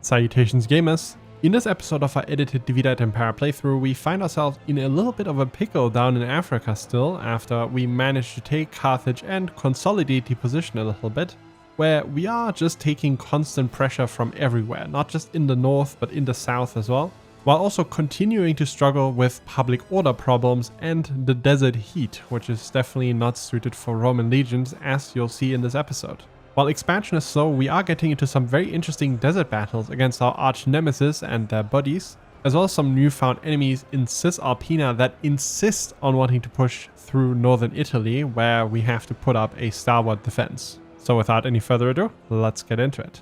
Salutations gamers! In this episode of our edited Divided Impera playthrough, we find ourselves in a little bit of a pickle down in Africa still, after we managed to take Carthage and consolidate the position a little bit, where we are just taking constant pressure from everywhere, not just in the north but in the south as well, while also continuing to struggle with public order problems and the desert heat, which is definitely not suited for Roman legions, as you'll see in this episode. While expansion is slow, we are getting into some very interesting desert battles against our arch nemesis and their buddies, as well as some newfound enemies in Cisalpina that insist on wanting to push through northern Italy, where we have to put up a stalwart defense. So without any further ado, let's get into it.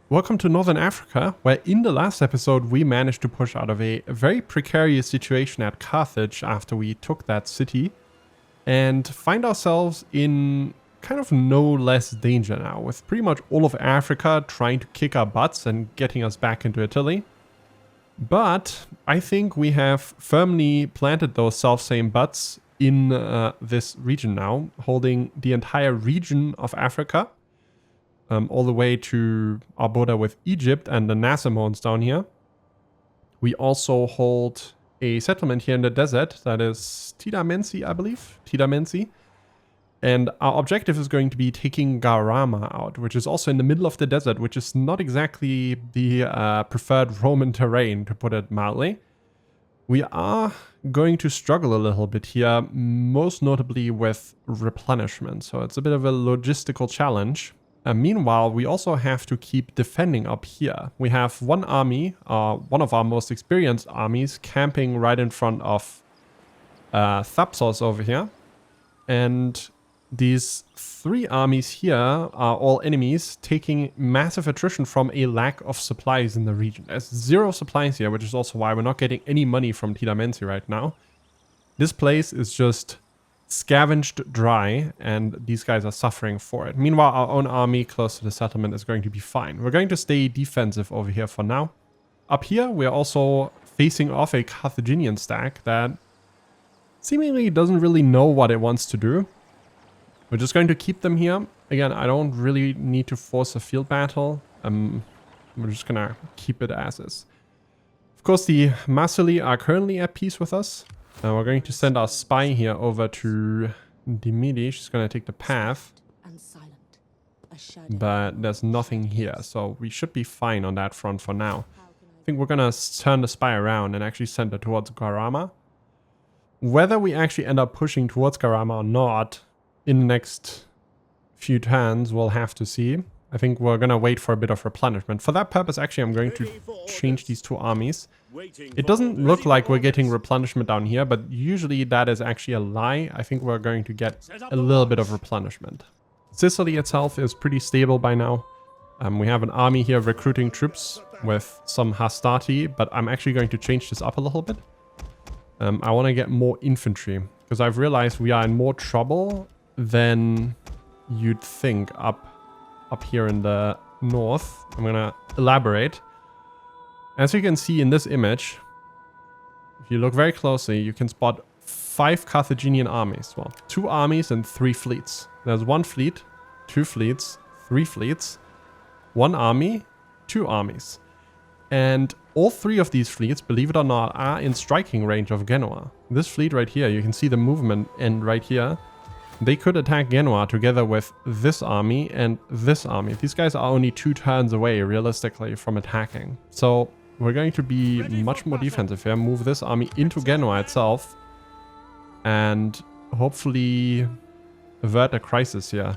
Welcome to Northern Africa, where in the last episode we managed to push out of a very precarious situation at Carthage after we took that city, and find ourselves in kind of no less danger now, with pretty much all of Africa trying to kick our butts and getting us back into Italy. But I think we have firmly planted those self-same butts in this region now, holding the entire region of Africa, all the way to our border with Egypt and the Nasamones down here. We also hold a settlement here in the desert that is Tidamensi, I believe. Tidamensi. And our objective is going to be taking Garama out, which is also in the middle of the desert, which is not exactly the preferred Roman terrain, to put it mildly. We are going to struggle a little bit here, most notably with replenishment, so it's a bit of a logistical challenge. Meanwhile, we also have to keep defending up here. We have one army, one of our most experienced armies, camping right in front of Thapsos over here. And these three armies here are all enemies, taking massive attrition from a lack of supplies in the region. There's zero supplies here, which is also why we're not getting any money from Tidamensi right now. This place is just scavenged dry, and these guys are suffering for it. Meanwhile, our own army close to the settlement is going to be fine. We're going to stay defensive over here for now. Up here, we're also facing off a Carthaginian stack that seemingly doesn't really know what it wants to do. We're just going to keep them here. Again, I don't really need to force a field battle. We're just gonna keep it as is. Of course, the Massili are currently at peace with us. We're going to send our spy here over to Dimidi. She's gonna take the path. But there's nothing here, so we should be fine on that front for now. I think we're gonna turn the spy around and actually send her towards Garama. Whether we actually end up pushing towards Garama or not in the next few turns, we'll have to see. I think we're gonna wait for a bit of replenishment. For that purpose, actually, I'm going to change these two armies. It doesn't look like we're getting replenishment down here, but usually that is actually a lie. I think we're going to get a little bit of replenishment. Sicily itself is pretty stable by now. We have an army here recruiting troops with some hastati, but I'm actually going to change this up a little bit. I want to get more infantry, because I've realized we are in more trouble than you'd think up here in the north. I'm gonna elaborate. As you can see in this image, if you look very closely, you can spot 5 Carthaginian armies. Well, 2 armies and 3 fleets. There's 1 fleet, 2 fleets, 3 fleets, 1 army, 2 armies. And all 3 of these fleets, believe it or not, are in striking range of Genoa. This fleet right here, you can see the movement end right here. They could attack Genoa together with this army and this army. These guys are only 2 turns away, realistically, from attacking. So we're going to be much more defensive here. Move this army into Genoa itself. And hopefully avert a crisis here.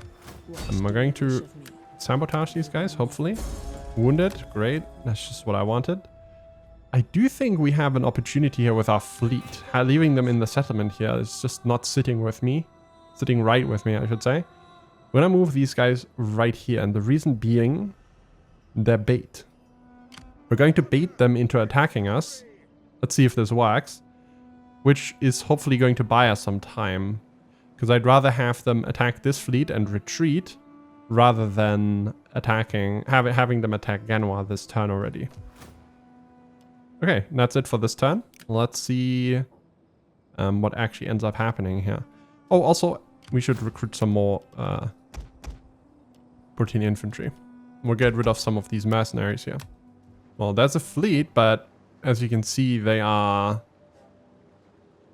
And we're going to sabotage these guys, hopefully. Wounded, great. That's just what I wanted. I do think we have an opportunity here with our fleet. Leaving them in the settlement here is just not sitting with me. Sitting right with me, I should say. We're gonna move these guys right here, and the reason being, they're bait. We're going to bait them into attacking us. Let's see if this works. Which is hopefully going to buy us some time. Because I'd rather have them attack this fleet and retreat, rather than having them attack Genoa this turn already. Okay, that's it for this turn. Let's see what actually ends up happening here. Oh, also, we should recruit some more protein infantry. We'll get rid of some of these mercenaries here. Well, there's a fleet, but as you can see, they are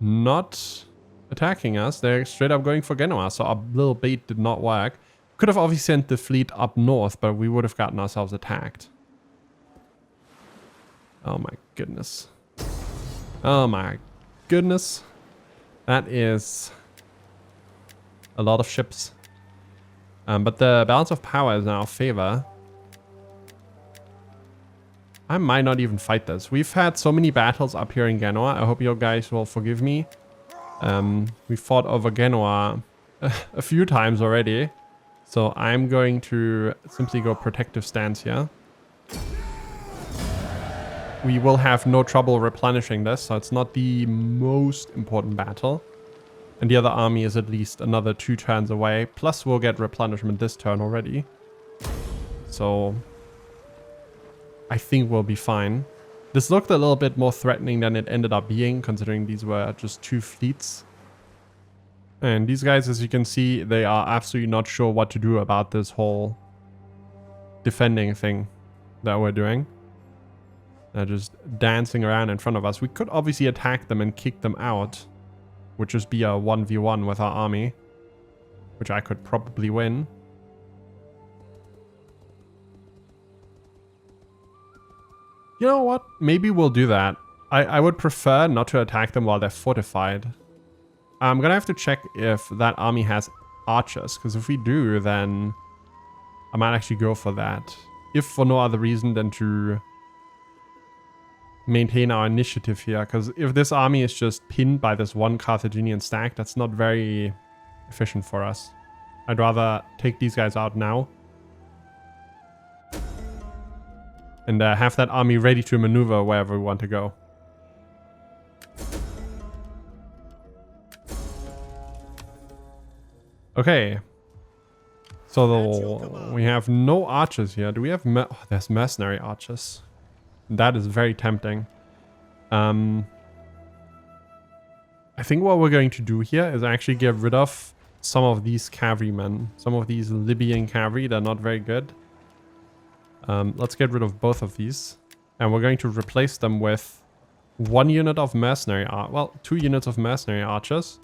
not attacking us. They're straight up going for Genoa, so our little bait did not work. Could have obviously sent the fleet up north, but we would have gotten ourselves attacked. Oh my goodness. Oh my goodness. That is a lot of ships. But the balance of power is in our favor. I might not even fight this. We've had so many battles up here in Genoa. I hope you guys will forgive me. We fought over Genoa a few times already. So I'm going to simply go protective stance here. We will have no trouble replenishing this, so it's not the most important battle. And the other army is at least another 2 turns away. Plus we'll get replenishment this turn already. So I think we'll be fine. This looked a little bit more threatening than it ended up being, considering these were just 2 fleets. And these guys, as you can see, they are absolutely not sure what to do about this whole defending thing that we're doing. They're just dancing around in front of us. We could obviously attack them and kick them out, which just be a 1v1 with our army, which I could probably win. You know what? Maybe we'll do that. I would prefer not to attack them while they're fortified. I'm gonna have to check if that army has archers, because if we do, then I might actually go for that. If for no other reason than to maintain our initiative here, because if this army is just pinned by this one Carthaginian stack, that's not very efficient for us. I'd rather take these guys out now and have that army ready to maneuver wherever we want to go. Okay. So we have no archers here. Do we have... Oh, there's mercenary archers. That is very tempting. I think what we're going to do here is actually get rid of some of these cavalrymen. Some of these Libyan cavalry. They're not very good. Let's get rid of both of these. And we're going to replace them with 1 unit of mercenary... well, 2 units of mercenary archers.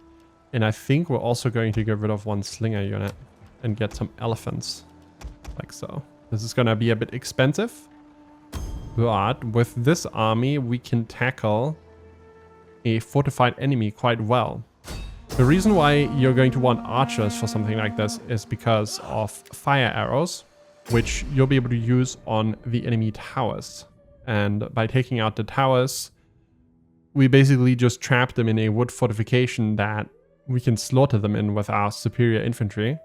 And I think we're also going to get rid of 1 slinger unit and get some elephants. Like so. This is going to be a bit expensive. But with this army, we can tackle a fortified enemy quite well. The reason why you're going to want archers for something like this is because of fire arrows, which you'll be able to use on the enemy towers. And by taking out the towers, we basically just trap them in a wood fortification that we can slaughter them in with our superior infantry.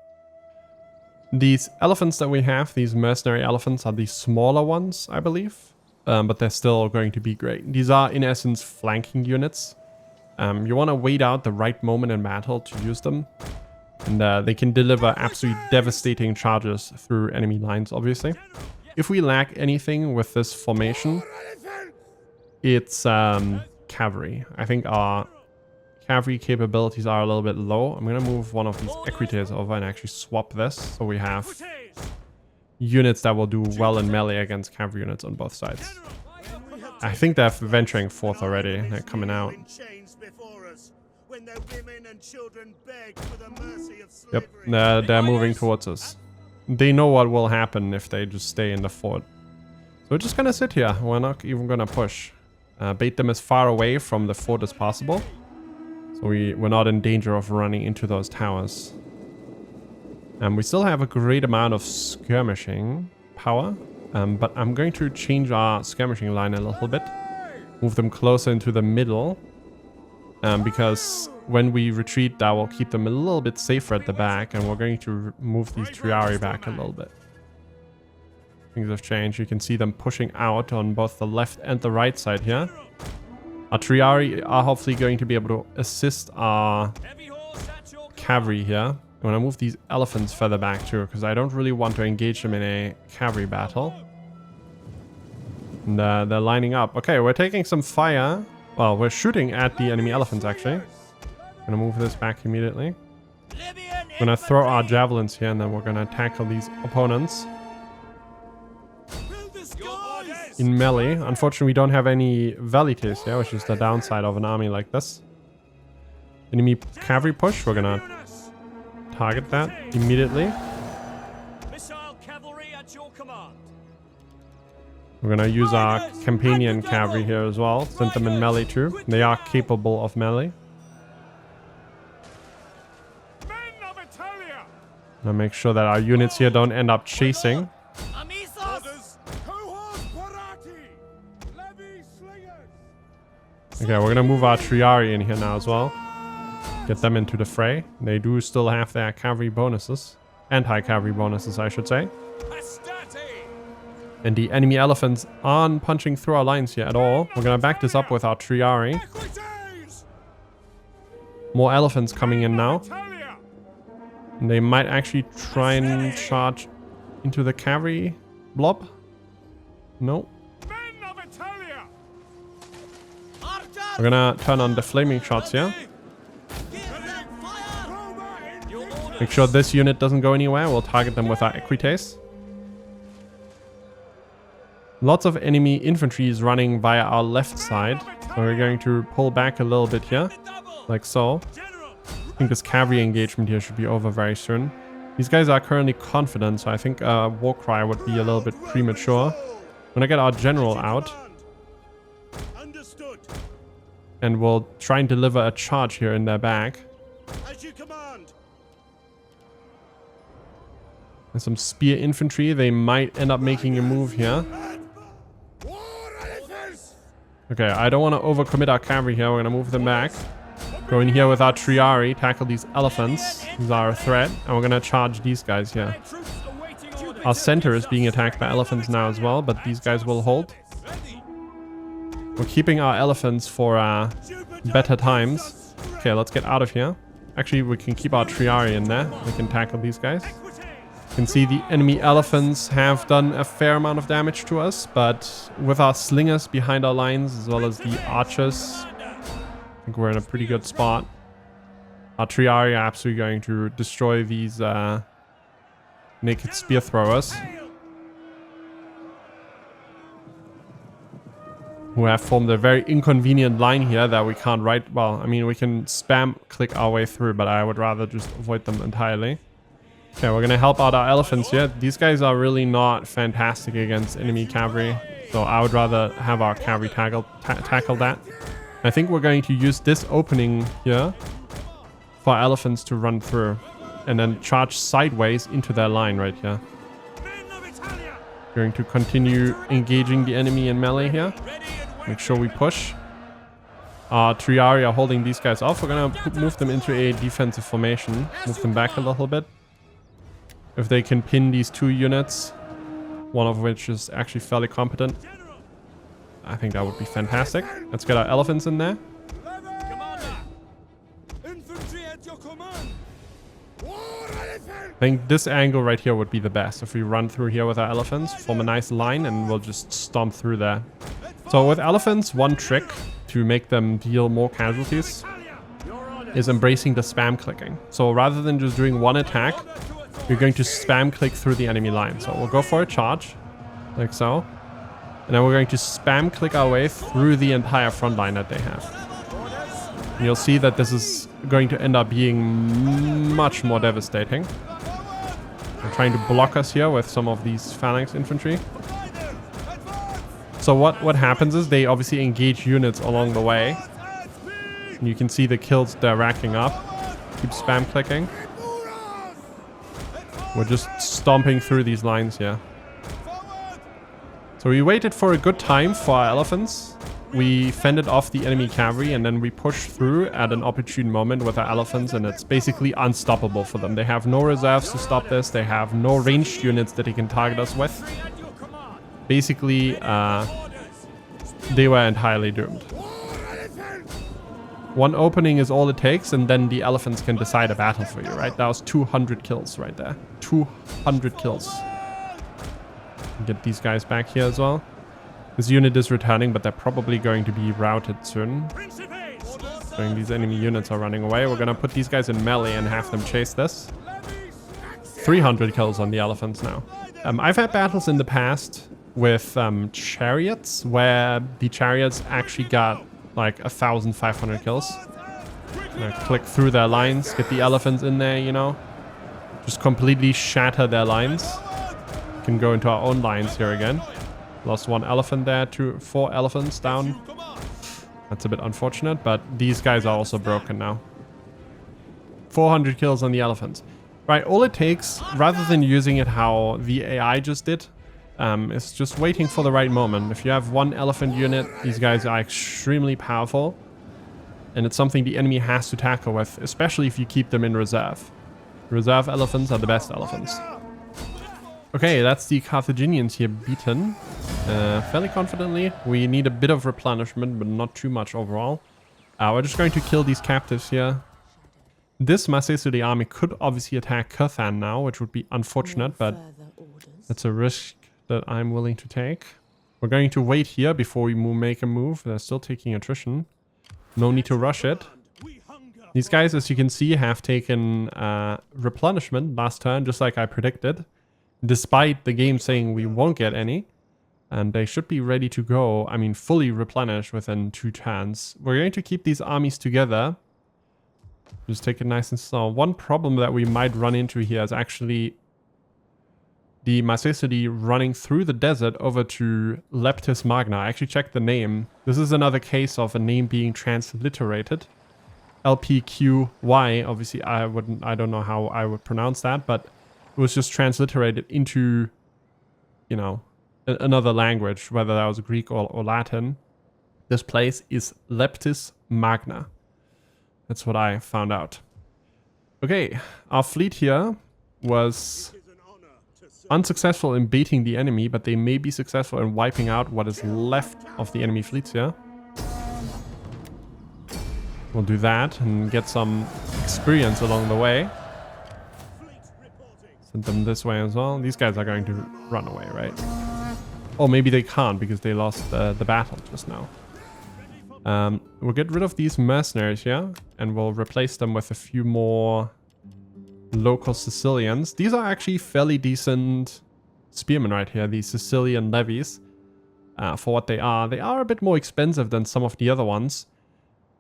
These elephants that we have, these mercenary elephants, are the smaller ones, I believe. But they're still going to be great. These are, in essence, flanking units. You want to wait out the right moment in battle to use them. And they can deliver absolutely devastating charges through enemy lines, obviously. If we lack anything with this formation, it's cavalry. I think our cavalry capabilities are a little bit low. I'm going to move one of these equites over and actually swap this. So we have units that will do well in melee against cavalry units on both sides. I think they're venturing forth already. They're coming out. Yep, they're moving towards us. They know what will happen if they just stay in the fort. So we're just going to sit here. We're not even going to push. Bait them as far away from the fort as possible. So we're not in danger of running into those towers. We still have a great amount of skirmishing power. But I'm going to change our skirmishing line a little bit. Move them closer into the middle. Because when we retreat, that will keep them a little bit safer at the back. And we're going to move these Triari back a little bit. Things have changed. You can see them pushing out on both the left and the right side here. Our Triari are hopefully going to be able to assist our cavalry here. I'm going to move these elephants further back too, because I don't really want to engage them in a cavalry battle. And they're lining up. Okay, we're taking some fire. Well, we're shooting at the enemy elephants actually. I'm going to move this back immediately. I'm going to throw our javelins here and then we're going to tackle these opponents. in melee. Unfortunately, we don't have any velites here, which is the downside of an army like this. Enemy cavalry push. We're gonna target that immediately. We're gonna use our Campanian cavalry here as well. Send them in melee too. They are capable of melee. Now make sure that our units here don't end up chasing. Okay, we're gonna move our Triari in here now as well. Get them into the fray. They do still have their cavalry bonuses. Anti-cavalry bonuses, I should say. And the enemy elephants aren't punching through our lines here at all. We're gonna back this up with our Triari. More elephants coming in now. And they might actually try and charge into the cavalry blob. No. We're gonna turn on the flaming shots here. Make sure this unit doesn't go anywhere. We'll target them with our Equites. Lots of enemy infantry is running via our left side. So we're going to pull back a little bit here. Like so. I think this cavalry engagement here should be over very soon. These guys are currently confident, so I think a war cry would be a little bit premature. I'm gonna get our general out. And we'll try and deliver a charge here in their back. And some spear infantry. They might end up making a move here. Okay, I don't want to overcommit our cavalry here. We're going to move them back. Go in here with our Triari. Tackle these elephants. These are a threat. And we're going to charge these guys here. Our center is being attacked by elephants now as well. But these guys will hold. We're keeping our elephants for better times. Okay, let's get out of here. Actually, we can keep our Triari in there. We can tackle these guys. You can see the enemy elephants have done a fair amount of damage to us, but with our slingers behind our lines as well as the archers, I think we're in a pretty good spot. Our Triari are absolutely going to destroy these naked spear throwers, who have formed a very inconvenient line here that we can't right. Well, I mean, we can spam click our way through, but I would rather just avoid them entirely. Okay, we're gonna help out our elephants here. These guys are really not fantastic against enemy cavalry, so I would rather have our cavalry tackle that. I think we're going to use this opening here for our elephants to run through and then charge sideways into their line right here. Going to continue engaging the enemy in melee here. Make sure we push. Our Triari are holding these guys off. We're gonna move them into a defensive formation. Move them back a little bit. If they can pin these two units, one of which is actually fairly competent, I think that would be fantastic. Let's get our elephants in there. I think this angle right here would be the best. If we run through here with our elephants, form a nice line, and we'll just stomp through there. So with elephants, one trick to make them deal more casualties is embracing the spam clicking. So rather than just doing one attack, we're going to spam click through the enemy line. So we'll go for a charge, like so. And then we're going to spam click our way through the entire front line that they have. And you'll see that this is going to end up being much more devastating. They're trying to block us here with some of these phalanx infantry. So what happens is they obviously engage units along the way. And you can see the kills they're racking up. Keep spam clicking. We're just stomping through these lines here. So we waited for a good time for our elephants. We fended off the enemy cavalry and then we pushed through at an opportune moment with our elephants, and it's basically unstoppable for them. They have no reserves to stop this. They have no ranged units that they can target us with. Basically, they were entirely doomed. One opening is all it takes, and then the elephants can decide a battle for you, right? That was 200 kills right there. 200 kills. Get these guys back here as well. This unit is returning, but they're probably going to be routed soon. Showing these enemy units are running away. We're gonna put these guys in melee and have them chase this. 300 kills on the elephants now. I've had battles in the past with chariots, where the chariots actually got like 1,500 kills. Click through their lines, get the elephants in there, you know. Just completely shatter their lines. Can go into our own lines here again. Lost one elephant there, 4 elephants down. That's a bit unfortunate, but these guys are also broken now. 400 kills on the elephants. Right, all it takes, rather than using it how the AI just did, is just waiting for the right moment. If you have one elephant unit, these guys are extremely powerful. And it's something the enemy has to tackle with, especially if you keep them in reserve. Reserve elephants are the best elephants. Okay, that's the Carthaginians here beaten. Fairly confidently. We need a bit of replenishment, but not too much overall. We're just going to kill these captives here. This Macedonian army could obviously attack Kuthan now, which would be unfortunate, but that's a risk that I'm willing to take. We're going to wait here before we make a move. They're still taking attrition. No need to rush it. These guys, as you can see, have taken replenishment last turn, just like I predicted. Despite the game saying we won't get any. And they should be ready to go, I mean, fully replenished within 2 turns. We're going to keep these armies together. Just take it nice and slow. One problem that we might run into here is actually the Macedoni running through the desert over to Leptis Magna. I actually checked the name. This is another case of a name being transliterated. LPQY, obviously I don't know how I would pronounce that, but it was just transliterated into, you know, another language, whether that was Greek or Latin. This place is Leptis Magna. That's what I found out. Okay, our fleet here was unsuccessful in beating the enemy, but they may be successful in wiping out what is left of the enemy fleets here. We'll do that and get some experience along the way. Send them this way as well. These guys are going to run away, right? Or maybe they can't because they lost the battle just now. We'll get rid of these mercenaries here and we'll replace them with a few more local Sicilians. These are actually fairly decent spearmen right here, these Sicilian levies. For what they are a bit more expensive than some of the other ones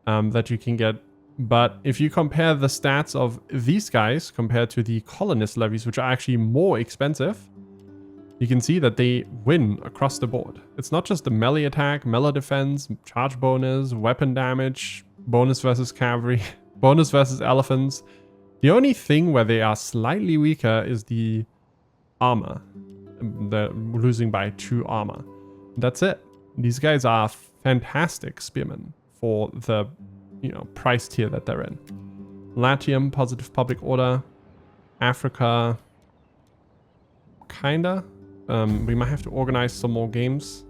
that you can get. But if you compare the stats of these guys compared to the colonist levies, which are actually more expensive, you can see that they win across the board. It's not just the melee attack, melee defense, charge bonus, weapon damage, bonus versus cavalry, bonus versus elephants. The only thing where they are slightly weaker is the armor. They're losing by 2 armor. That's it. These guys are fantastic spearmen for the, you know, price tier that they're in. Latium, positive public order. Africa, kinda. We might have to organize some more games.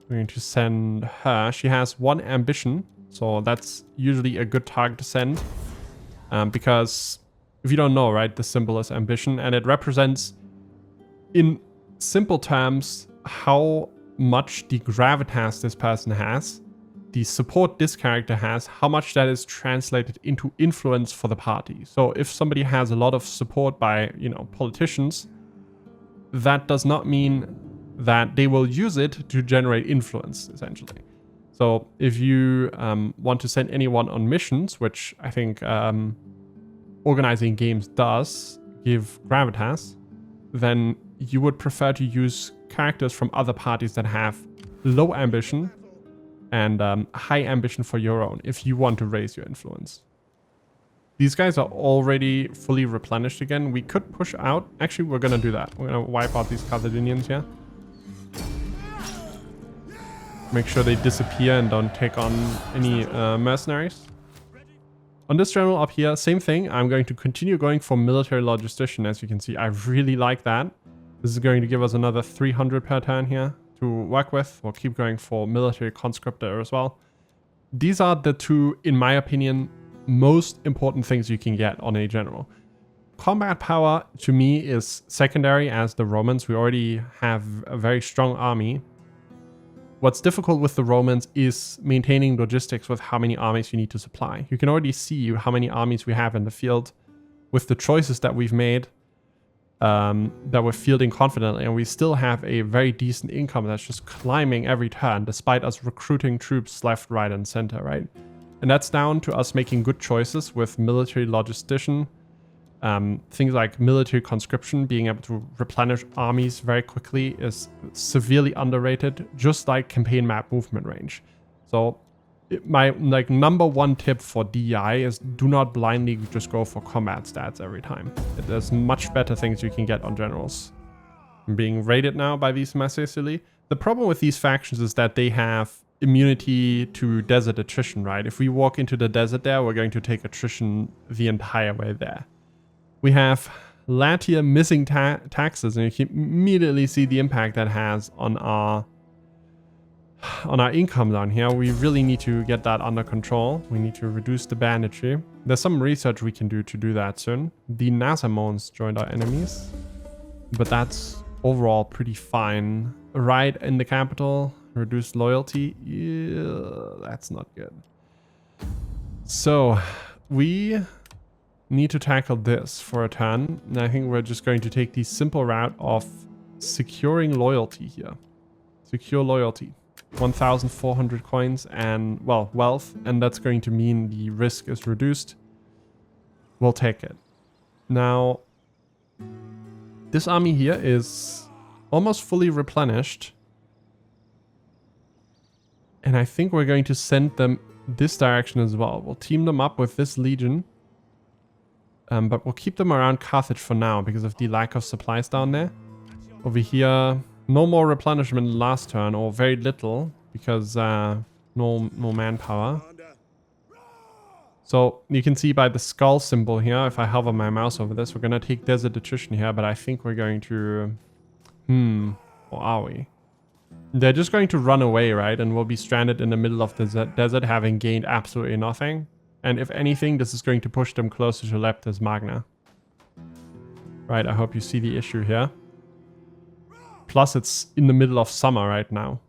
We're going to send her. She has 1 ambition, so that's usually a good target to send. Because if you don't know, right, the symbol is ambition, and it represents, in simple terms, how much the gravitas this person has, the support this character has, how much that is translated into influence for the party. So if somebody has a lot of support by, you know, politicians, that does not mean that they will use it to generate influence, essentially. So if you want to send anyone on missions, which I think organizing games does give gravitas, then you would prefer to use characters from other parties that have low ambition and high ambition for your own, if you want to raise your influence. These guys are already fully replenished again. We could push out. Actually, we're going to do that. We're going to wipe out these Carthaginians here. Make sure they disappear and don't take on any mercenaries. On this general up here, same thing. I'm going to continue going for military logistician. As you can see, I really like that. This is going to give us another 300 per turn here to work with. We'll keep going for military conscriptor as well. These are the 2, in my opinion, most important things you can get on a general. Combat power, to me, is secondary as the Romans. We already have a very strong army. What's difficult with the Romans is maintaining logistics with how many armies you need to supply. You can already see how many armies we have in the field with the choices that we've made. that we're fielding confidently, and we still have a very decent income that's just climbing every turn, despite us recruiting troops left, right, and center, right? And that's down to us making good choices with military logistician, things like military conscription, being able to replenish armies very quickly is severely underrated, just like campaign map movement range. So my number one tip for DI is do not blindly just go for combat stats every time. There's much better things you can get on generals. I'm being raided now by these Massacili. The problem with these factions is that they have immunity to desert attrition, right? If we walk into the desert there, we're going to take attrition the entire way there. We have Latia missing taxes, and you can immediately see the impact that has on our income down here. We really need to get that under control. We need to reduce the banditry. There's some research we can do to do that soon. The Nasamons joined our enemies, but that's overall pretty fine. Right in the capital, reduced loyalty. Yeah, that's not good. So we need to tackle this for a turn, and I think we're just going to take the simple route of securing loyalty here. Secure loyalty. 1,400 coins and, well, wealth, and that's going to mean the risk is reduced. We'll take it. Now, this army here is almost fully replenished, and I think we're going to send them this direction as well. We'll team them up with this legion, but we'll keep them around Carthage for now because of the lack of supplies down there. Over here, no more replenishment last turn, or very little, because no manpower. So you can see by the skull symbol here, if I hover my mouse over this, we're going to take desert attrition here, but I think we're going to... or are we? They're just going to run away, right? And we'll be stranded in the middle of the desert, having gained absolutely nothing. And if anything, this is going to push them closer to Leptis Magna. Right, I hope you see the issue here. Plus, it's in the middle of summer right now.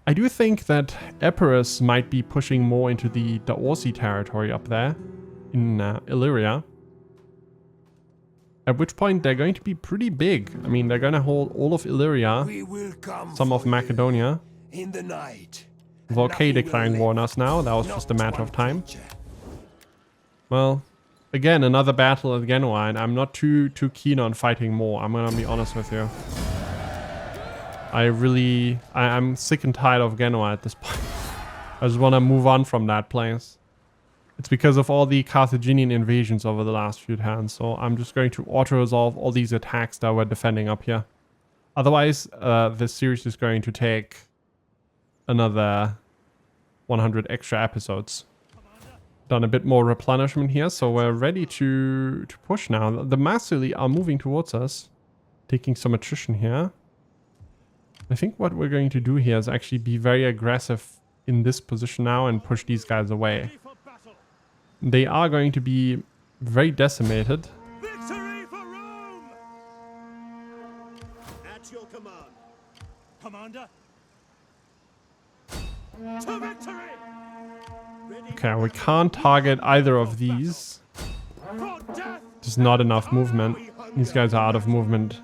I do think that Epirus might be pushing more into the Daorsi territory up there in Illyria. At which point they're going to be pretty big. I mean, they're going to hold all of Illyria, some of Macedonia. In the night. Volcay declaring war on us now. That was just a matter of time. Well, again, another battle at Genoa, and I'm not too keen on fighting more. I'm gonna be honest with you. I'm sick and tired of Genoa at this point. I just want to move on from that place. It's because of all the Carthaginian invasions over the last few turns, so I'm just going to auto-resolve all these attacks that we're defending up here. Otherwise, this series is going to take another 100 extra episodes. Done a bit more replenishment here, so we're ready to push now. The Massili are moving towards us, taking some attrition here. I think what we're going to do here is actually be very aggressive in this position now and push these guys away. They are going to be very decimated. Victory for Rome! At your command. Commander. To victory! Okay, we can't target either of these. Just not enough movement. These guys are out of movement.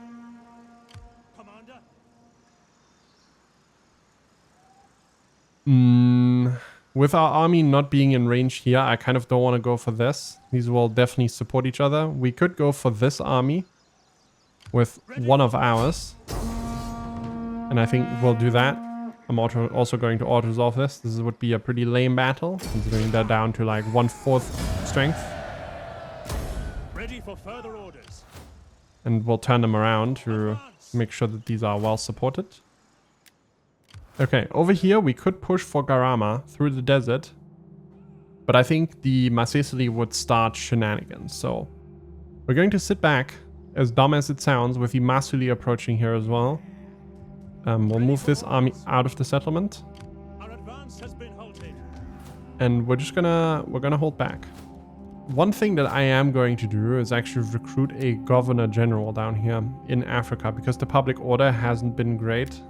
With our army not being in range here, I kind of don't want to go for this. These will definitely support each other. We could go for this army with one of ours. And I think we'll do that. I'm also going to auto-resolve this. This would be a pretty lame battle, considering they're down to like 1/4 strength. Ready for further orders. And we'll turn them around to make sure that these are well supported. Okay, over here we could push for Garama through the desert. But I think the Massacili would start shenanigans. So we're going to sit back, as dumb as it sounds, with the Massacili approaching here as well. We'll move this army out of the settlement. Our advance has been halted. And we're gonna hold back. One thing that I am going to do is actually recruit a governor general down here in Africa, because the public order hasn't been great.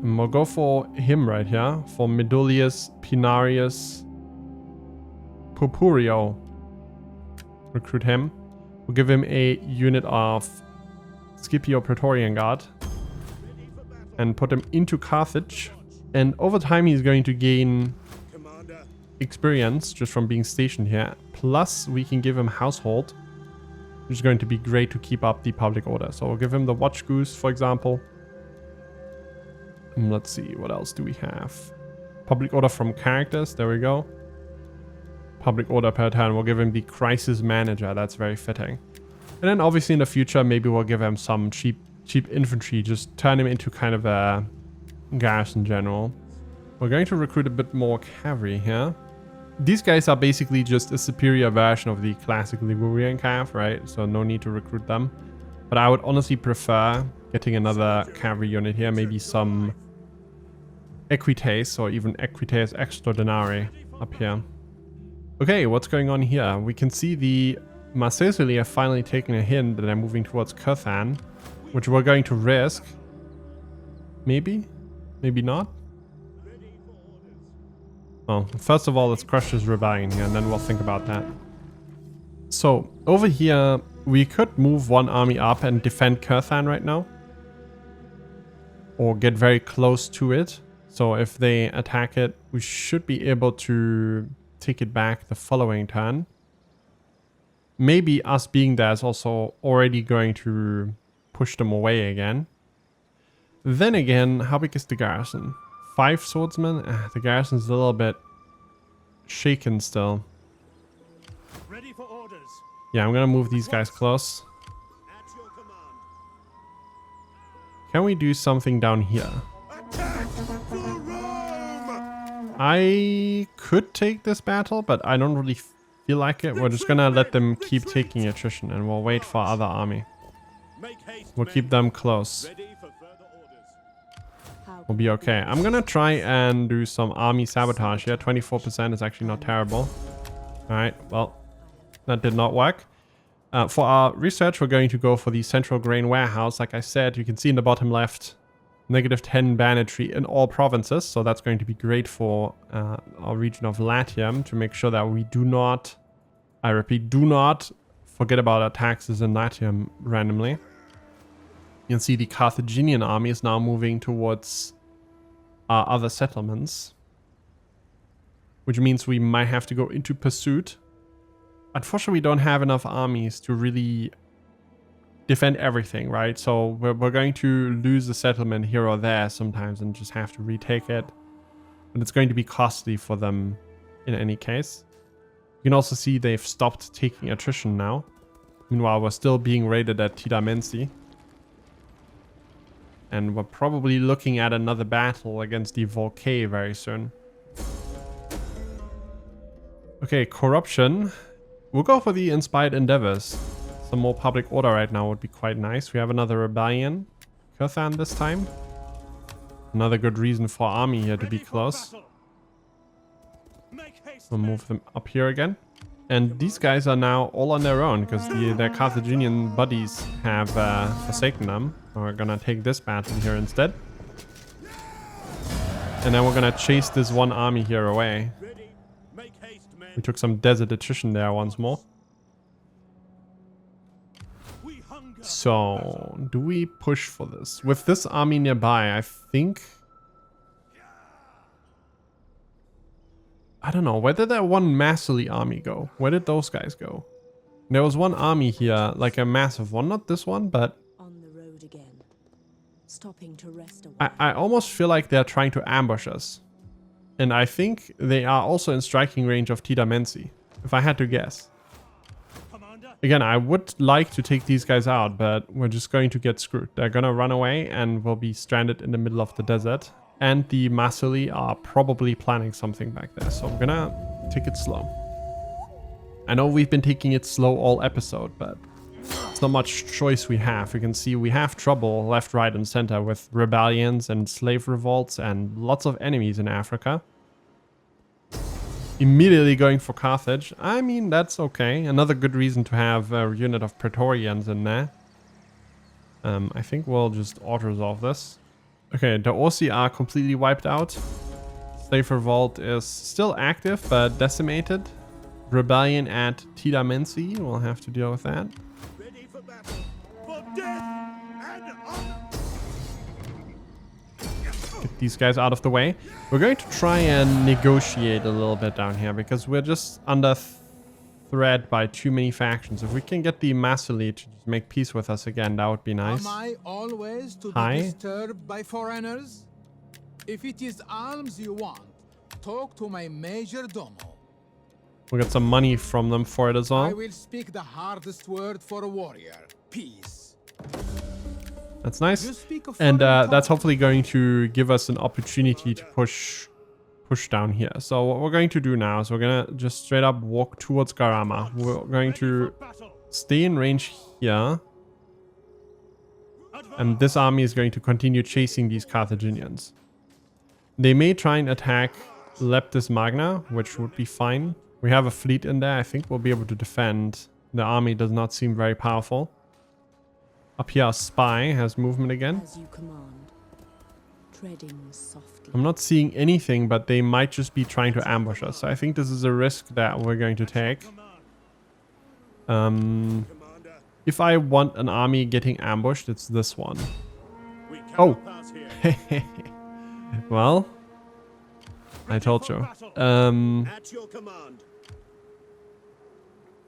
And we'll go for him right here, for Medulius Pinarius Purpurio. Recruit him. We'll give him a unit of Scipio Praetorian Guard and put him into Carthage. And over time he's going to gain experience just from being stationed here. Plus we can give him household, which is going to be great to keep up the public order. So we'll give him the Watch Goose, for example. And let's see, what else do we have? Public order from characters, there we go. Public order per turn, we'll give him the Crisis Manager, that's very fitting. And then obviously in the future, maybe we'll give him some cheap infantry, just turn him into kind of a garrison general. We're going to recruit a bit more cavalry here. These guys are basically just a superior version of the classic Ligurian cav, right? So no need to recruit them. But I would honestly prefer getting another cavalry unit here, maybe some Equites or even Equites Extraordinari up here. Okay, what's going on here? We can see the Marseille have finally taken a hint that they're moving towards Kuthan, which we're going to risk. Maybe? Maybe not? Well, first of all, let's crush this rebellion here, and then we'll think about that. So, over here, we could move one army up and defend Kuthan right now. Or get very close to it. So if they attack it, we should be able to take it back the following turn. Maybe us being there is also already going to push them away again. Then again, how big is the garrison? 5 swordsmen? The garrison is a little bit shaken still. Ready for orders. Yeah, I'm gonna move these guys close. At your command. Can we do something down here? Attack for Rome! I could take this battle, but I don't really feel like it. We're just gonna let them keep taking attrition and we'll wait for other army. Make haste, We'll men. keep them close. Ready for further orders. We'll be okay. I'm gonna try and do some army sabotage here. 24% is actually not terrible. Alright, well, that did not work. For our research, we're going to go for the central grain warehouse. Like I said, you can see in the bottom left, -10 banditry in all provinces. So that's going to be great for our region of Latium to make sure that we do not, I repeat, do not forget about our taxes in Latium randomly. You can see the Carthaginian army is now moving towards our other settlements, which means we might have to go into pursuit. Unfortunately, we don't have enough armies to really defend everything, right? So we're going to lose a settlement here or there sometimes and just have to retake it. And it's going to be costly for them in any case. You can also see they've stopped taking attrition now. Meanwhile, we're still being raided at Tidamensi. And we're probably looking at another battle against the Volcae very soon. Okay, corruption. We'll go for the Inspired Endeavors. Some more public order right now would be quite nice. We have another rebellion. Kuthan this time. Another good reason for army here to be close. We'll move them up here again. And these guys are now all on their own because their Carthaginian buddies have forsaken them. We're gonna take this battle here instead. And then we're gonna chase this one army here away. We took some desert attrition there once more. So, do we push for this? With this army nearby, I think... I don't know, where did that one Massily army go? Where did those guys go? There was one army here, like a massive one, not this one, but... On the road again. Stopping to rest away. I almost feel like they're trying to ambush us. And I think they are also in striking range of Tidamensi, if I had to guess. Again, I would like to take these guys out, but we're just going to get screwed. They're gonna run away and we'll be stranded in the middle of the desert. And the Massily are probably planning something back there, so I'm gonna take it slow. I know we've been taking it slow all episode, but it's not much choice we have. You can see we have trouble left, right, and center with rebellions and slave revolts and lots of enemies in Africa. Immediately going for Carthage. I mean, that's okay. Another good reason to have a unit of Praetorians in there. I think we'll just auto-resolve this. Okay, the Orsi are completely wiped out. Slave Revolt is still active, but decimated. Rebellion at Tidamensi. We'll have to deal with that. Get these guys out of the way. We're going to try and negotiate a little bit down here because we're just under threat by too many factions. If we can get the Massili to just make peace with us again, that would be nice. Am I always to Hi. be disturbed by foreigners? If it is alms you want, talk to my major domo. We'll get some money from them for it as I well. will speak the hardest word for a warrior. Peace. That's You nice. speak of And foreign that's talk. hopefully going to give us an opportunity to push down here. So what we're going to do now is we're going to just straight up walk towards Garama. We're going to stay in range here. And this army is going to continue chasing these Carthaginians. They may try and attack Leptis Magna, which would be fine. We have a fleet in there. I think we'll be able to defend. The army does not seem very powerful. Up here, our spy has movement again. As you command. Treading softly. I'm not seeing anything, but they might just be trying to ambush us. So I think this is a risk that we're going to take. Commander, If I want an army getting ambushed, it's this one. we cannot Oh. pass here. Well, I told you. At your command.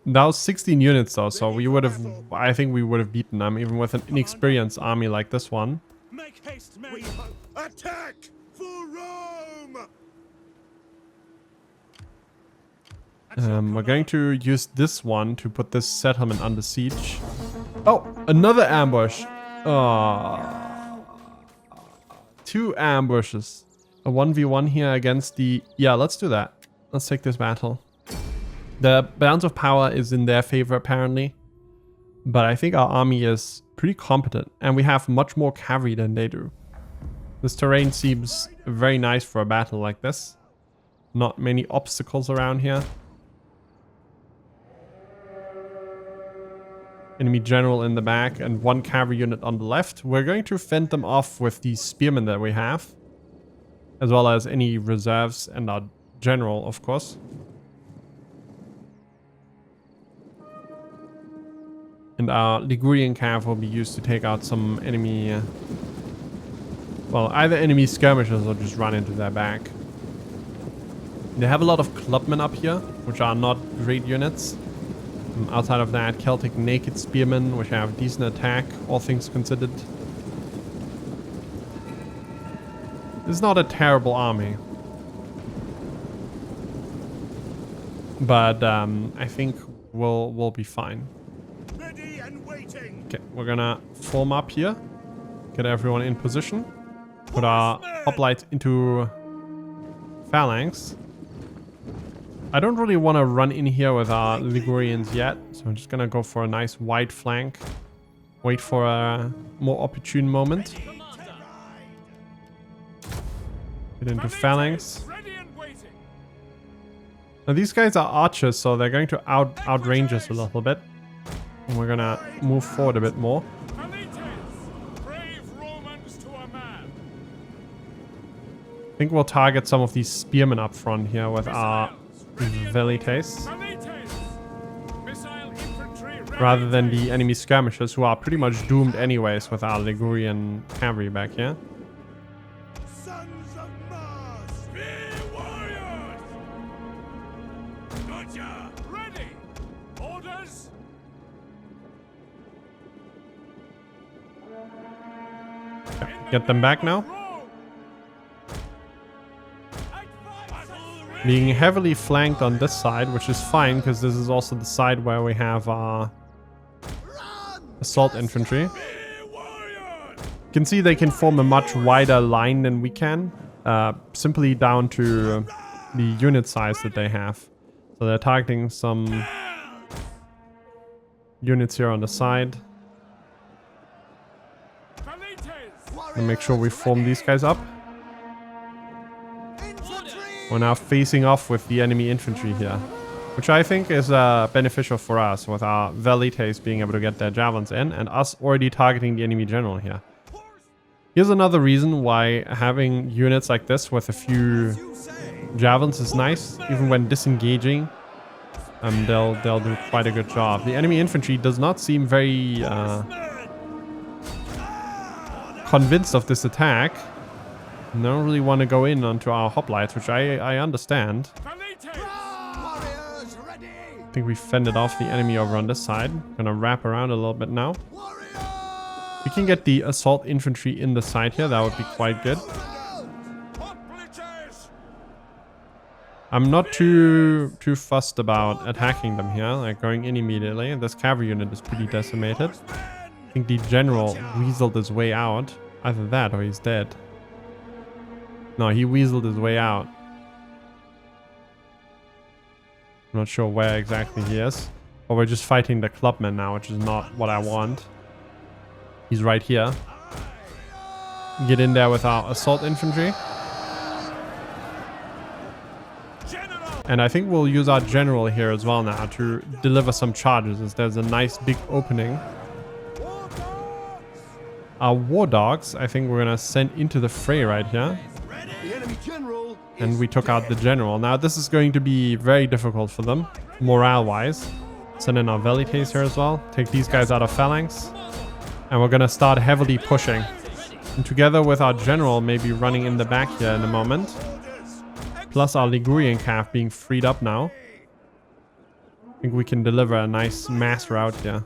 That was 16 units though, so we would have, I think we would have beaten them even with an inexperienced army like this one. Make haste, men. Attack for Rome. We're going to use this one to put this settlement under siege. Oh, another ambush. Oh, 2 ambushes. A 1v1 here against the... Yeah, let's do that. Let's take this battle. The balance of power is in their favor apparently. But I think our army is pretty competent. And we have much more cavalry than they do. This terrain seems very nice for a battle like this. Not many obstacles around here. Enemy general in the back and 1 cavalry unit on the left. We're going to fend them off with these spearmen that we have. As well as any reserves and our general, of course. And our Ligurian cav will be used to take out some enemy... well, either enemy skirmishers or just run into their back. They have a lot of clubmen up here, which are not great units. Outside of that, Celtic naked spearmen, which have decent attack, all things considered. It's not a terrible army. But I think we'll be fine. Ready and waiting. Okay, we're gonna form up here. Get everyone in position. Put our hoplites into phalanx. I don't really want to run in here with our Ligurians yet, so I'm just gonna go for a nice wide flank. Wait for a more opportune moment. Get into phalanx. Now these guys are archers, so they're going to outrange us a little bit. And we're gonna move forward a bit more. I think we'll target some of these spearmen up front here with our velites. Rather than the enemy skirmishers, who are pretty much doomed anyways with our Ligurian cavalry back here. Sons of Mars. Be warriors. Gotcha. Ready. Orders. Get them back now. Being heavily flanked on this side, which is fine because this is also the side where we have our assault infantry. You can see they can form a much wider line than we can, simply down to the unit size that they have. So they're targeting some units here on the side. And make sure we form these guys up. We're now facing off with the enemy infantry here, which I think is beneficial for us with our velites being able to get their javelins in and us already targeting the enemy general here. Here's another reason why having units like this with a few javelins is nice. Even when disengaging, they'll do quite a good job. The enemy infantry does not seem very convinced of this attack. Don't really want to go in onto our hoplites, which I understand. Warriors ready! I think we fended off the enemy over on this side. Gonna wrap around a little bit now. We can get the assault infantry in the side here. That would be quite good. I'm not too fussed about attacking them here, like going in immediately. This cavalry unit is pretty decimated. I think the general weaseled his way out. Either that or he's dead. No, he weaseled his way out. I'm not sure where exactly he is. But we're just fighting the clubman now, which is not what I want. He's right here. Get in there with our assault infantry. And I think we'll use our general here as well now to deliver some charges, as there's a nice big opening. Our war dogs, I think we're gonna send into the fray right here. And we took out the general. Now this is going to be very difficult for them, morale-wise. Send in our velites here as well. Take these guys out of phalanx. And we're gonna start heavily pushing. And together with our general maybe running in the back here in a moment. Plus our Ligurian calf being freed up now. I think we can deliver a nice mass rout here.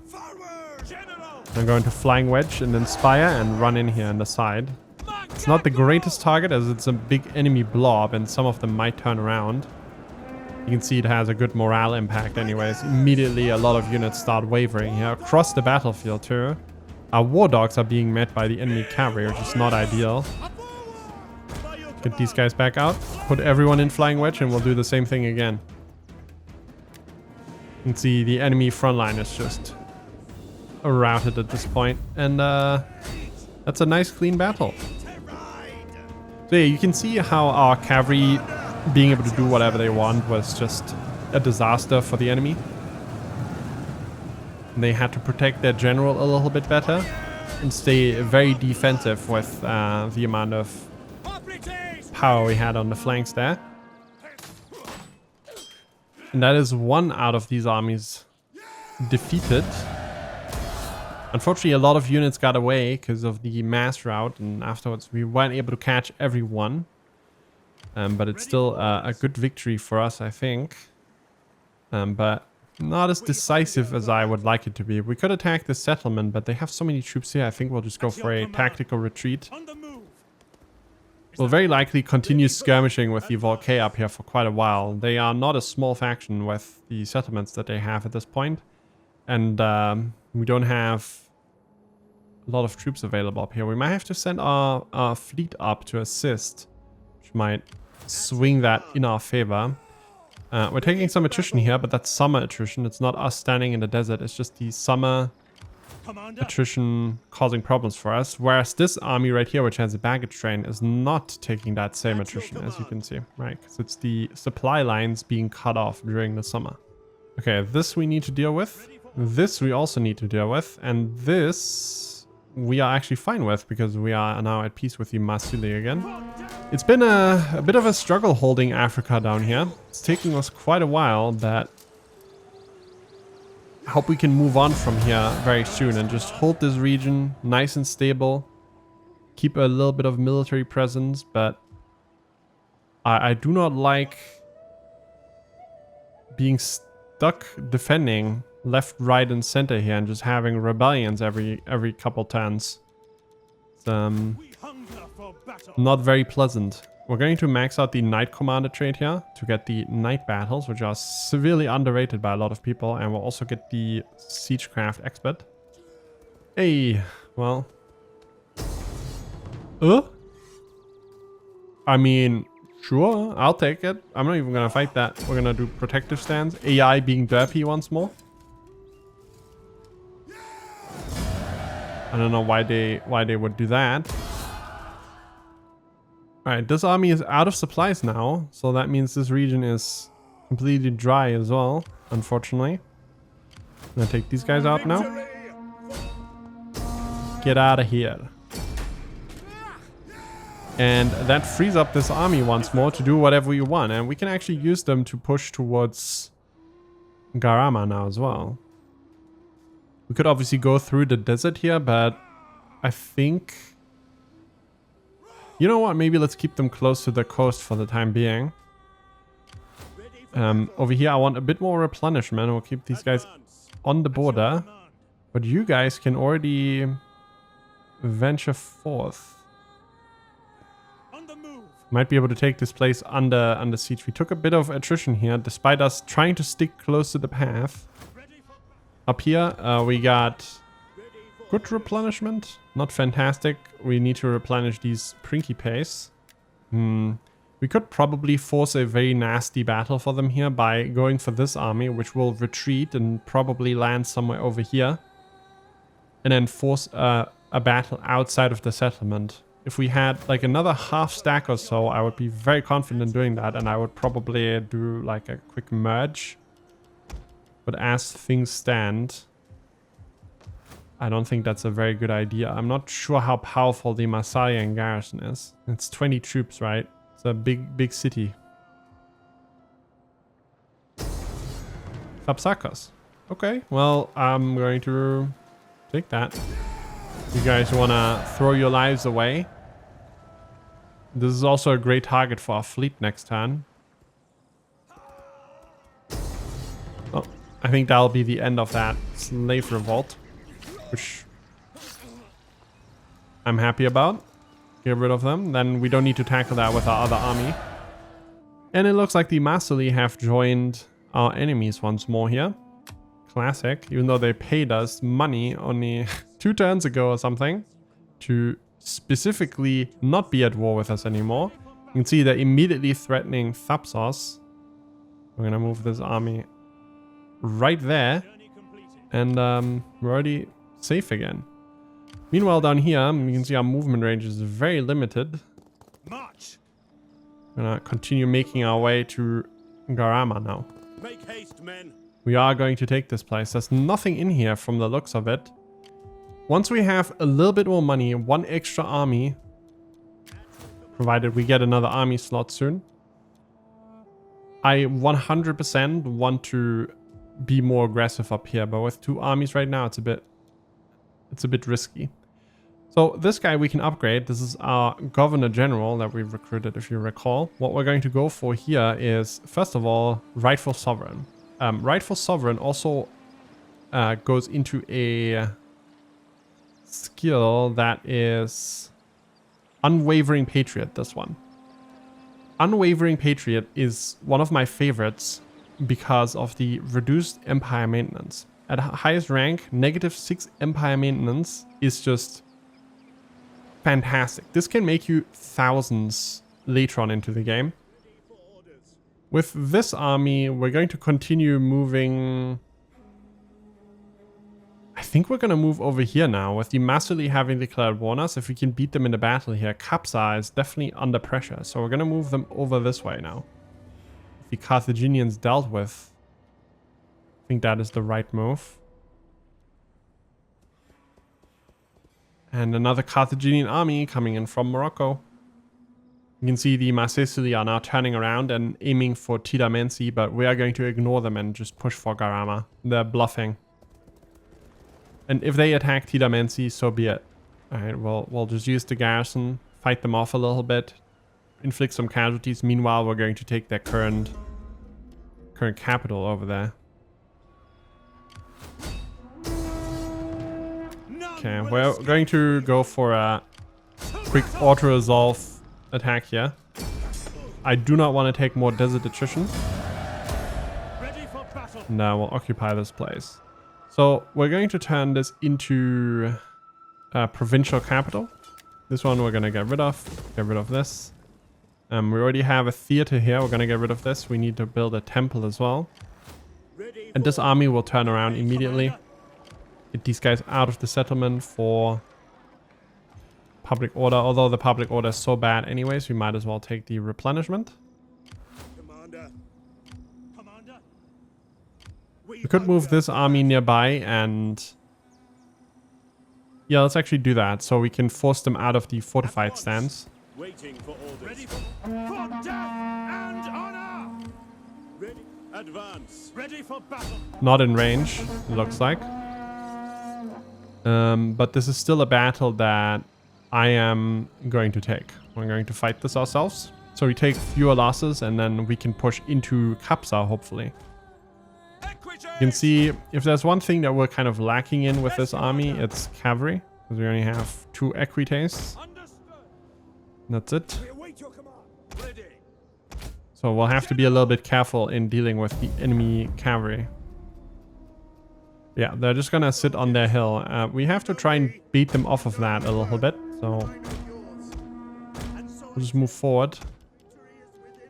I'm going to flying wedge and then spire and run in here on the side. It's not the greatest target as it's a big enemy blob and some of them might turn around. You can see it has a good morale impact anyways. Immediately a lot of units start wavering here across the battlefield too. Our war dogs are being met by the enemy cavalry, which is not ideal. Get these guys back out. Put everyone in flying wedge and we'll do the same thing again. You can see the enemy front line is just routed at this point. And that's a nice clean battle. So yeah, you can see how our cavalry being able to do whatever they want was just a disaster for the enemy. And they had to protect their general a little bit better and stay very defensive with the amount of power we had on the flanks there. And that is one out of these armies defeated. Unfortunately, a lot of units got away because of the mass rout, and afterwards we weren't able to catch everyone. But it's still a good victory for us, I think. But not as decisive as I would like it to be. We could attack the settlement, but they have so many troops here. I think we'll just go for a tactical retreat. We'll very likely continue skirmishing with the Volcae up here for quite a while. They are not a small faction with the settlements that they have at this point. And we don't have a lot of troops available up here. We might have to send our fleet up to assist, which might swing that in our favor. We're taking some attrition here, but that's summer attrition. It's not us standing in the desert. It's just the summer attrition causing problems for us. Whereas this army right here, which has a baggage train, is not taking that same attrition, as you can see, right? Because it's the supply lines being cut off during the summer. Okay, this we need to deal with. This we also need to deal with. And this we are actually fine with because we are now at peace with the Masuli again. It's been a bit of a struggle holding Africa down here. It's taking us quite a while, but I hope we can move on from here very soon and just hold this region nice and stable. Keep a little bit of military presence, but I do not like being stuck defending left, right, and center here and just having rebellions every couple turns. It's not very pleasant. We're going to max out the Knight Commander trait here to get the Night Battles, which are severely underrated by a lot of people. And we'll also get the Siegecraft Expert. Hey, well. I mean, sure, I'll take it. I'm not even going to fight that. We're going to do Protective Stance. AI being derpy once more. I don't know why they would do that. Alright, this army is out of supplies now, so that means this region is completely dry as well, unfortunately. I'm gonna take these guys out now. Get out of here. And that frees up this army once more to do whatever you want, and we can actually use them to push towards Garama now as well. We could obviously go through the desert here, but I think You know what? Maybe let's keep them close to the coast for the time being. Over here, I want a bit more replenishment. We'll keep these guys on the border. But you guys can already venture forth. On the move. Might be able to take this place under siege. We took a bit of attrition here, despite us trying to stick close to the path. Up here, we got good replenishment. Not fantastic. We need to replenish these Principes. We could probably force a very nasty battle for them here by going for this army, which will retreat and probably land somewhere over here. And then force a battle outside of the settlement. If we had like another half stack or so, I would be very confident in doing that, and I would probably do like a quick merge. But as things stand, I don't think that's a very good idea. I'm not sure how powerful the Massalian garrison is. It's 20 troops, right? It's a big city. Thapsakos. Okay, well, I'm going to take that. You guys want to throw your lives away? This is also a great target for our fleet next turn. Oh, I think that'll be the end of that slave revolt, which I'm happy about. Get rid of them. Then we don't need to tackle that with our other army. And it looks like the Masuli have joined our enemies once more here. Classic. Even though they paid us money only 2 turns ago or something to specifically not be at war with us anymore. You can see they're immediately threatening Thapsos. We're gonna move this army right there. And we're already safe again. Meanwhile, down here, you can see our movement range is very limited. March. We're gonna continue making our way to Garama now. Make haste, men. We are going to take this place. There's nothing in here from the looks of it. Once we have a little bit more money, 1 extra army, provided we get another army slot soon, I 100% want to be more aggressive up here. But with 2 armies right now, it's a bit risky. So this guy we can upgrade. This is our Governor General that we recruited, if you recall. What we're going to go for here is, first of all, Rightful Sovereign. Rightful Sovereign also goes into a skill that is Unwavering Patriot, this one. Unwavering Patriot is one of my favorites because of the reduced Empire Maintenance. At highest rank, -6 Empire Maintenance is just fantastic. This can make you thousands later on into the game. With this army, we're going to continue moving. I think we're going to move over here now. With the Masuli having declared war on us, if we can beat them in the battle here, Kapsa is definitely under pressure. So we're going to move them over this way now. If the Carthaginians dealt with, I think that is the right move. And another Carthaginian army coming in from Morocco. You can see the Masesuli are now turning around and aiming for Tidamensi, but we are going to ignore them and just push for Garama. They're bluffing. And if they attack Tidamensi, so be it. Alright, we'll just use the garrison, fight them off a little bit, inflict some casualties. Meanwhile, we're going to take their current capital over there. Okay, we're going to go for a quick auto-resolve attack here. I do not want to take more desert attrition. Ready for battle. No, we'll occupy this place. So we're going to turn this into a provincial capital. This one we're going to get rid of. Get rid of this. We already have a theater here. We're going to get rid of this. We need to build a temple as well. And this army will turn around immediately. Get these guys out of the settlement for public order. Although the public order is so bad anyways, we might as well take the replenishment. Commander. Commander. We could move this army nearby and... yeah, let's actually do that. So we can force them out of the fortified stance. Waiting for orders. Ready for death and honor. Ready. Advance. Ready for battle. Not in range, it looks like. But this is still a battle that I am going to take. We're going to fight this ourselves. So we take fewer losses and then we can push into Capsa, hopefully. You can see if there's one thing that we're kind of lacking in with this army, it's cavalry. Because we only have 2 equites. That's it. So we'll have to be a little bit careful in dealing with the enemy cavalry. Yeah, they're just gonna sit on their hill. We have to try and beat them off of that a little bit. So we'll just move forward.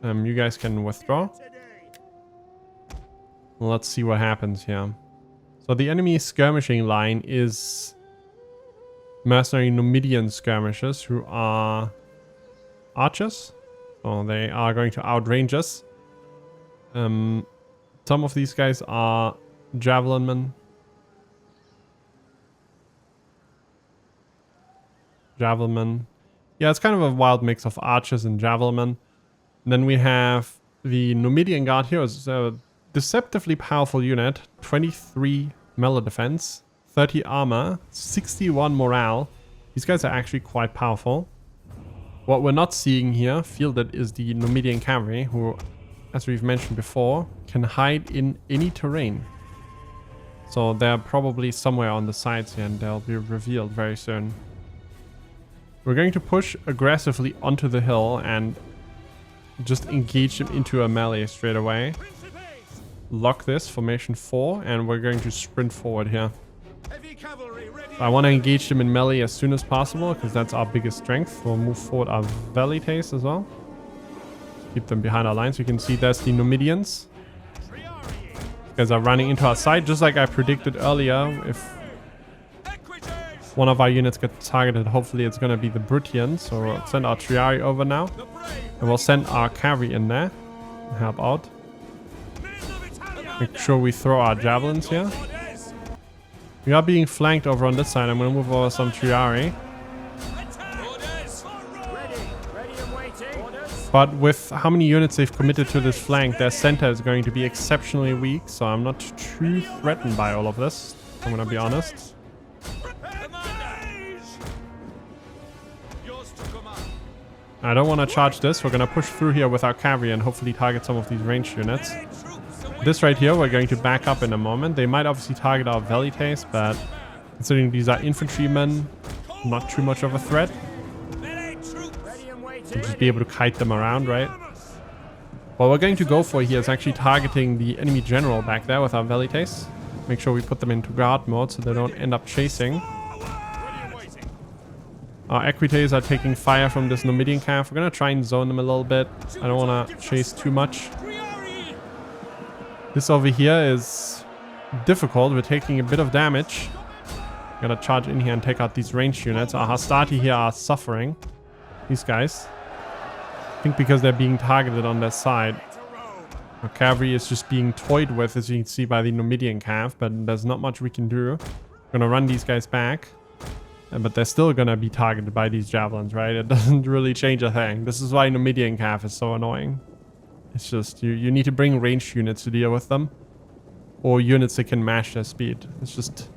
You guys can withdraw. Let's see what happens here. So the enemy skirmishing line is mercenary Numidian skirmishers who are archers. So they are going to outrange us. Some of these guys are javelin men. Javelin. Yeah, it's kind of a wild mix of archers and javelin. And then we have the Numidian Guard here. It's a deceptively powerful unit. 23 melee defense, 30 armor, 61 morale. These guys are actually quite powerful. What we're not seeing here fielded is the Numidian cavalry, who, as we've mentioned before, can hide in any terrain. So they're probably somewhere on the sides here and they'll be revealed very soon. We're going to push aggressively onto the hill and just engage them into a melee straight away. Lock this, formation 4, and we're going to sprint forward here. I want to engage them in melee as soon as possible because that's our biggest strength. We'll move forward our velites as well. Keep them behind our lines. You can see there's the Numidians. These guys are running into our side just like I predicted earlier. If one of our units gets targeted, hopefully it's going to be the Bruttians. So we'll send our Triari over now. And we'll send our cavalry in there and help out. Make sure we throw our javelins here. We are being flanked over on this side. I'm going to move over some Triari. But with how many units they've committed to this flank, their center is going to be exceptionally weak. So I'm not too threatened by all of this. I'm going to be honest. I don't want to charge this. We're going to push through here with our cavalry and hopefully target some of these ranged units. This right here, we're going to back up in a moment. They might obviously target our velites, but considering these are infantrymen, not too much of a threat. We'll just be able to kite them around, right? What we're going to go for here is actually targeting the enemy general back there with our velites. Make sure we put them into guard mode so they don't end up chasing. Our equites are taking fire from this Numidian cav. We're going to try and zone them a little bit. I don't want to chase too much. This over here is difficult. We're taking a bit of damage. Gotta charge in here and take out these ranged units. Our Hastati here are suffering. These guys. I think because they're being targeted on their side. Our cavalry is just being toyed with, as you can see, by the Numidian cav. But there's not much we can do. We're gonna run these guys back. But they're still gonna be targeted by these javelins, right? It doesn't really change a thing. This is why Numidian cav is so annoying. It's just, you need to bring ranged units to deal with them. Or units that can match their speed. It's just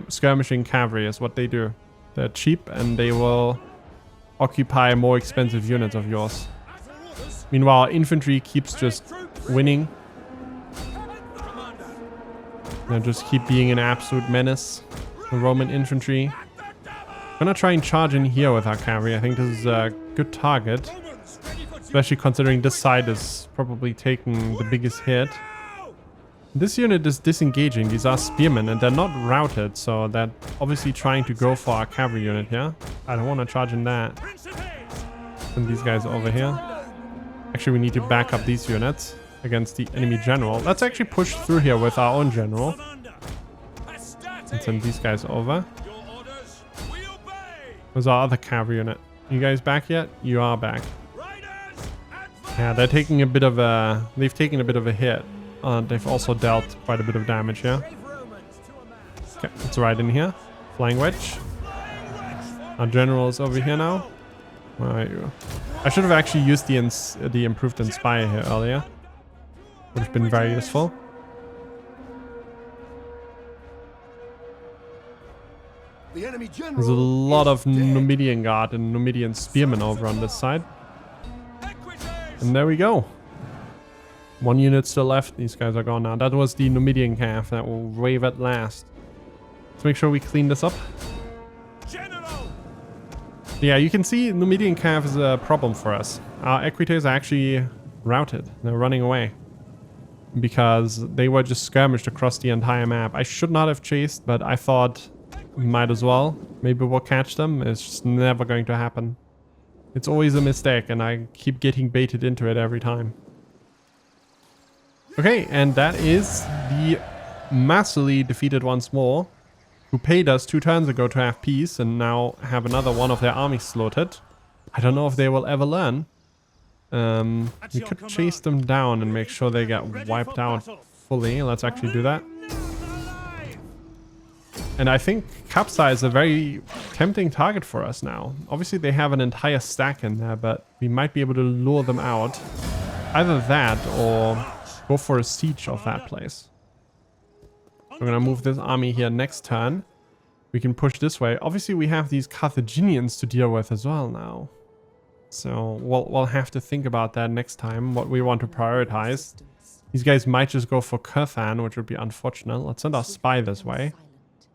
skirmishing cavalry is what they do. They're cheap and they will occupy more expensive units of yours. Meanwhile, infantry keeps just winning. They just keep being an absolute menace. The Roman infantry. I'm gonna try and charge in here with our cavalry. I think this is a good target. Especially considering this side is probably taking the biggest hit. This unit is disengaging. These are spearmen and they're not routed. So they're obviously trying to go for our cavalry unit here. I don't want to charge in that. Send these guys over here. Actually, we need to back up these units against the enemy general. Let's actually push through here with our own general. And send these guys over. Where's our other cavalry unit? You guys back yet? You are back. Yeah, they're taking a bit of a... They've taken a bit of a hit. They've also dealt quite a bit of damage here. Okay, let's ride in here. Flying wedge. Our general is over here now. Where are you? I should have actually used the improved Inspire here earlier. Would have been very useful. The enemy general There's a lot of is dead. Numidian guard and Numidian spearmen over on this side. And there we go. 1 unit still left. These guys are gone now. That was the Numidian calf that will wave at last. Let's make sure we clean this up. General! Yeah, you can see Numidian calf is a problem for us. Our equites are actually routed. They're running away. Because they were just skirmished across the entire map. I should not have chased, but I thought might as well. Maybe we'll catch them. It's just never going to happen. It's always a mistake and I keep getting baited into it every time. Okay, and that is the massively defeated once more, who paid us 2 turns ago to have peace and now have another one of their armies slaughtered. I don't know if they will ever learn. We could chase them down and make sure they get wiped out fully. Let's actually do that. And I think Capsa is a very tempting target for us now. Obviously they have an entire stack in there, but we might be able to lure them out. Either that or go for a siege of that place. We're gonna move this army here next turn. We can push this way. Obviously we have these Carthaginians to deal with as well now. So we'll have to think about that next time, what we want to prioritize. These guys might just go for Kuthan, which would be unfortunate. Let's send our spy this way.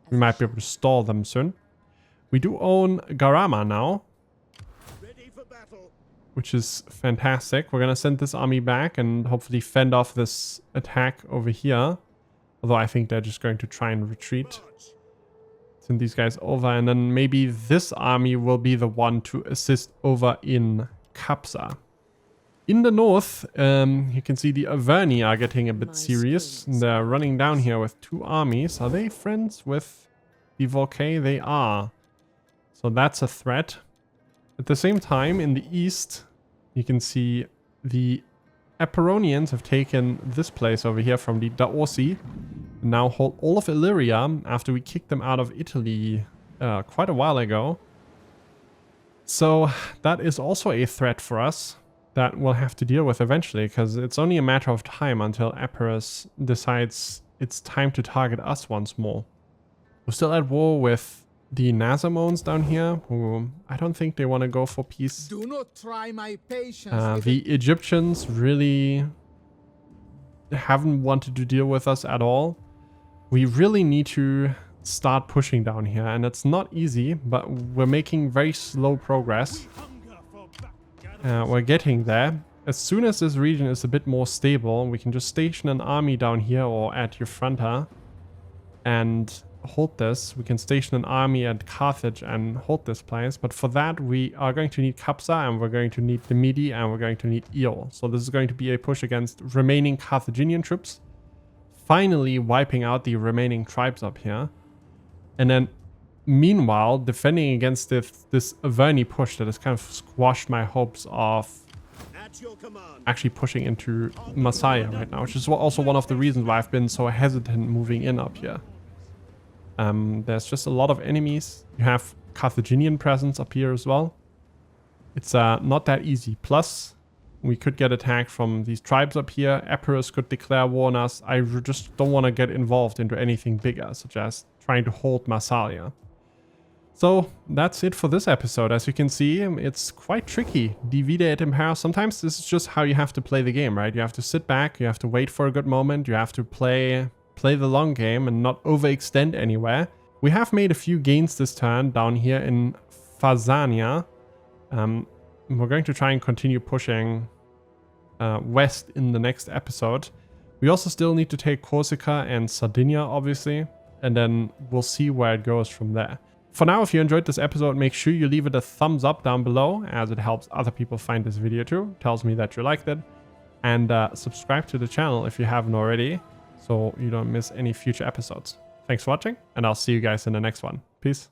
We might be able to stall them soon. We do own Garama now, which is fantastic. We're going to send this army back and hopefully fend off this attack over here. Although I think they're just going to try and retreat. Send these guys over, and then maybe this army will be the one to assist over in Capsa. In the north, you can see the Averni are getting a bit serious. They're running down here with 2 armies. Are they friends with the Volcae? They are. So that's a threat. At the same time, in the east, you can see the Eperonians have taken this place over here from the Daorsi. Now hold all of Illyria after we kicked them out of Italy quite a while ago. So that is also a threat for us that we'll have to deal with eventually, because it's only a matter of time until Epirus decides it's time to target us once more. We're still at war with the Nazamones down here, who I don't think they want to go for peace. Do not try my patience. The Egyptians really haven't wanted to deal with us at all. We really need to start pushing down here, and it's not easy, but we're making very slow progress. We're getting there. As soon as this region is a bit more stable, we can just station an army down here or at Euphronta and hold this. We can station an army at Carthage and hold this place, but for that we are going to need Capsa, and we're going to need the Midi, and we're going to need Io. So this is going to be a push against remaining Carthaginian troops, finally wiping out the remaining tribes up here, and then meanwhile defending against this Averni push that has kind of squashed my hopes of actually pushing into Masaya right now, which is also one of the reasons why I've been so hesitant moving in up here. There's just a lot of enemies. You have Carthaginian presence up here as well. It's not that easy. Plus, we could get attacked from these tribes up here. Epirus could declare war on us. I just don't want to get involved into anything bigger, such as trying to hold Massalia. So that's it for this episode. As you can see, it's quite tricky. Divide et Impera. Sometimes this is just how you have to play the game, right? You have to sit back, you have to wait for a good moment, you have to play the long game and not overextend anywhere. We have made a few gains this turn down here in Phazania. We're going to try and continue pushing west in the next episode. We also still need to take Corsica and Sardinia, obviously, and then we'll see where it goes from there. For now, if you enjoyed this episode, make sure you leave it a thumbs up down below, as it helps other people find this video too. Tells me that you liked it. And subscribe to the channel if you haven't already, so you don't miss any future episodes. Thanks for watching, and I'll see you guys in the next one. Peace.